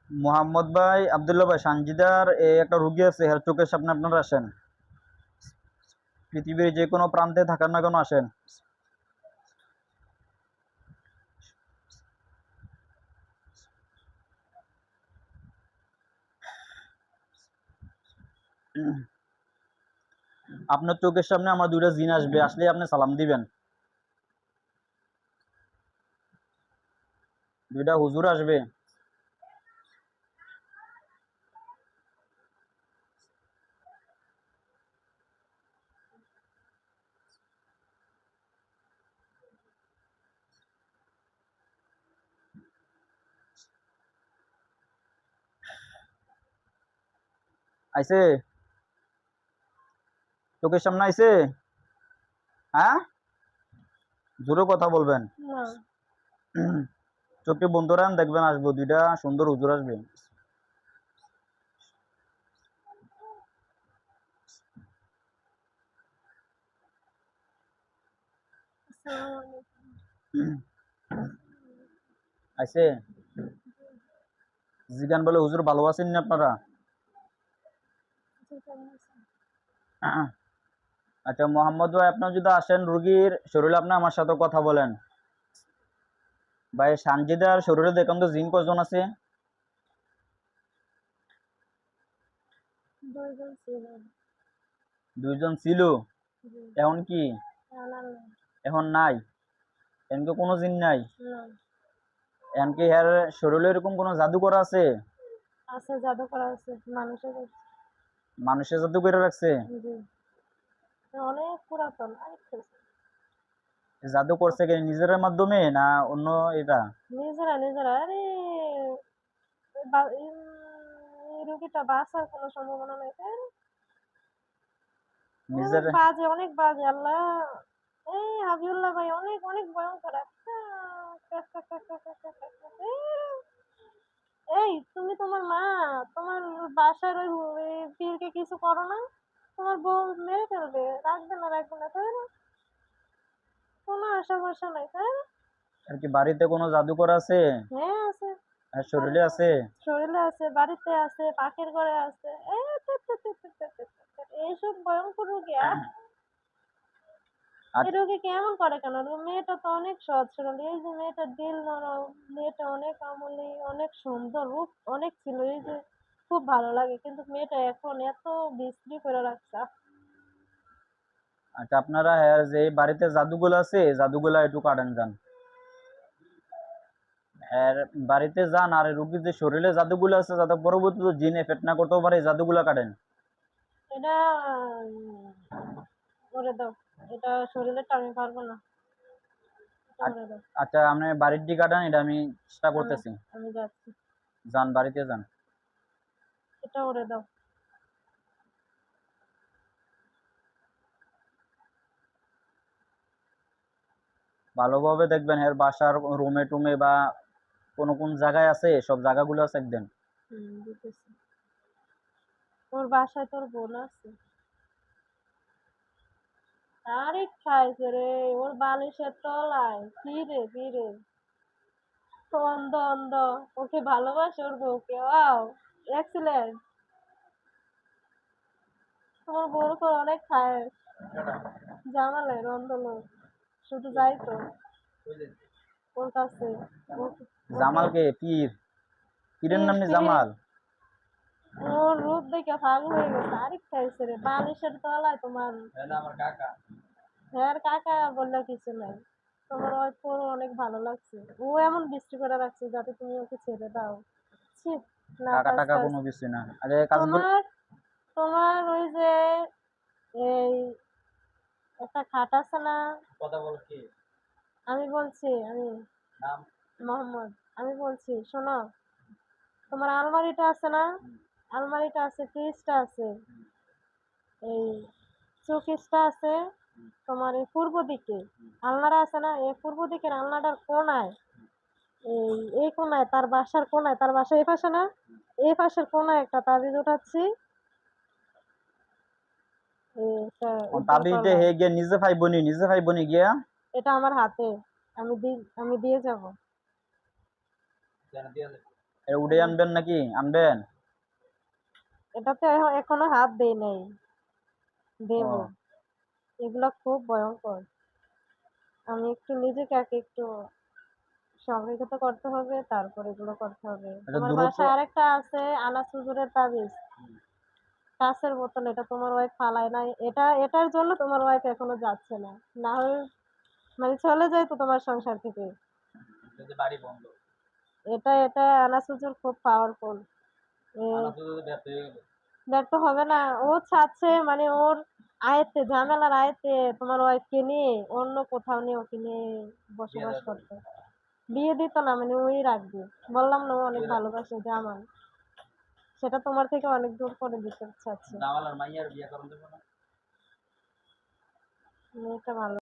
মোহাম্মদ ভাই, আব্দুল্লাহ ভাই, সানজিদার এই একটা রুগী আছে, এর চোখের সামনে আপনারা আসেন। পৃথিবীর যে কোনো প্রান্তে থাকার না কেন আসেন। আপনার চোখের সামনে আমার দুইটা জিন আসবে, আসলে আপনি সালাম দিবেন। দুইটা হুজুর আসবে। আইছে? চোখের সামনে আইছে? হ্যাঁ, জোরে কথা বলবেন। না। চোখে বন্ধ রান, দেখবেন আসবো, দুইটা সুন্দর হুজুর আসবে। আসসালামু আলাইকুম। আইছে? জিগান বলে, হুজুর ভালো আছেন না আপনারা? জি, কেমন আছেন? আচ্ছা মোহাম্মদ ভাই, আপনার যদি আসেন রুগীর শরীরে, আপনি আমার সাথে কথা বলেন। ভাই সানজিদার শরীরে দেখুন তো জিন কজন আছে? 2 জন ছিলেন। দুইজন ছিল। জি। এখন কি? এখন আর নেই। এখন নাই? এখন কি কোনো জিন নাই? না। এখন কি এর শরীরে এরকম কোনো জাদু করা আছে? আছে, জাদু করা আছে। মানুষের মানুষের জাদু করে রাখছে? জি। অনেক পুরাতন, অনেক কিছু। জাদু করছে কি নিজের মাধ্যমে না অন্য? এটা নিজেরা নিজেরা আরে এই রোগীটা বাঁচার কোনো সম্ভাবনা নেই, তাই না? অনেক নিজের। বাজে, অনেক বাজে আল্লাহ। এই হাবিবুল্লাহ ভাই অনেক অনেক ভয়ঙ্কর। এই তুমি তোমার মা, তোমার বাসার ওই পীরকে কিছু করো না, তোমার বউ মেরে ফেলবে, রাখবে না রাখবে না, তাই না? কোনো আশা ভরসা নাই, তাই না? আর কি বাড়িতে কোনো জাদু করা আছে? হ্যাঁ আছে। আর শরীরে বাড়িতে আছে? শরীরে আছে, বাড়িতে আছে, পাখির ঘরে আছে। এইসব ভয়ঙ্কর রোগী। আর এই রোগী কেমন করে কেন? মেয়েটা তো অনেক সৎ সরল, এই যে মেয়েটার দিল নরম, মেয়েটা অনেক আমলি, অনেক সুন্দর, রূপ অনেক ছিল, এই যে খুব ভালো লাগে, কিন্তু মেয়েটা এখন এত বিশ্রী করে রাখছে। আচ্ছা, আপনারা যে বাড়িতে জাদুগুলো আছে, জাদুগুলা একটু কাটেন যান। আর বাড়িতে যান, আর রুগীর যে শরীরে জাদুগুলো আছে, যাতে পরবর্তীতে জিন এফেক্ট না করতেও পারে, এই জাদুগুলা কাটেন। এটা করে দাও, এটা শরীরেরটা আমি পারবো না, এটা করে দাও। আচ্ছা, আপনি বাড়ির দিকে কাটান, এটা আমি চেষ্টা আমি করতেছি। আমি যাচ্ছি, যান, বাড়িতে যান। এটা করে দাও। ভালোভাবে দেখবেন এর বাসার রুমে টুমে বা কোন কোন জায়গায় আছে, সব জায়গাগুলো আছে একদিন। দিতেছি। তোর বাসায় তোর বোন আছে? আরে খাইছে রে, ওর বালিশের তলায়। কি রে কি রে, অন্ধ অন্ধ, ওকে ভালোবাসে ওর বউকে। Wow, excellent. তোমার বউর উপর অনেক খায়। জামালের অন্ধ লোক, শুধু যাইতো ওর কাছে। ওকে জামালকে পীর? পীরের পীর নাম নি পীর, জামাল? ওর রূপ দেখে পাগল হয়ে গেছে। আরেক খাইছে রে, বালিশের তলায় তোমার। হ্যাঁ কাকা বললে কিছু নাই, তোমার ওই পুরো অনেক ভালো লাগছে। ও এমন বৃষ্টি করে রাখছে যাতে তুমি ওকে ছেড়ে দাও। ছি, না টাকা কাজ টাকা কাজ। কোনো কিছু না, আরে কাজগুলো। তোমার তোমার ওই যে এই একটা খাট আছে না? কথা বল কি? আমি বলছি, আমি নাম? মোহাম্মদ। আমি বলছি শোনো, তোমার আলমারিটা আছে না? আলমারিটা আছে, ফ্রিজটা আছে, এই শোকেসটা আছে, তোমার এই পূর্ব দিকে আলনাটা আছে না, এই পূর্ব দিকের আলনাটার কোনায়, এই কোনায়, তার বাসার কোনায়, তার বাসা এই পাশে না, এই পাশের কোনায় একটা তাবিজ উঠাচ্ছি। এটা উদ্ধার তাবিজে করবা। হে গিয়ে নিজে ভাইবনি, নিজে ভাইবনি গিয়া। এটা আমার হাতে, আমি দিয়ে যাব। এটা উঠে আনবেন নাকি আনবেন? এটাতে এখনো হাত দেই নাই, দেব। ও এগুলো খুব ভয়ঙ্কর। আমি একটু নিজেকে আগে একটু সংগঠিত করতে হবে, তারপর এগুলো করতে হবে। এটা তোমার দ্রুত। বাসায় আরেকটা আছে আনাস হুজুরের তাবিজ, কাঁচের বোতল, এটা তোমার ওয়াইফ ফালায় নাই, এটার জন্য তোমার ওয়াইফ এখনো যাচ্ছে না, না হলে মানে চলে যায় তো তোমার সংসার থেকে। বাড়ি বন্ধ। এটা আনাস হুজুর খুব পাওয়ারফুল। ব্যর্থ হবে না, ও চাচ্ছে মানে ওর আয়ত্তে, ঝামেলার আয়ত্তে তোমার ওয়াইফকে নিয়ে অন্য কোথাও নিয়ে ওকে নিয়ে বসবাস করতে। বিয়ে দিত না, মানে ওই রাখবে। বললাম না, ও অনেক ভালোবাসে জামাল, সেটা তোমার থেকে অনেক দূর করে দিতে চাচ্ছে। মেয়েটা ভালো।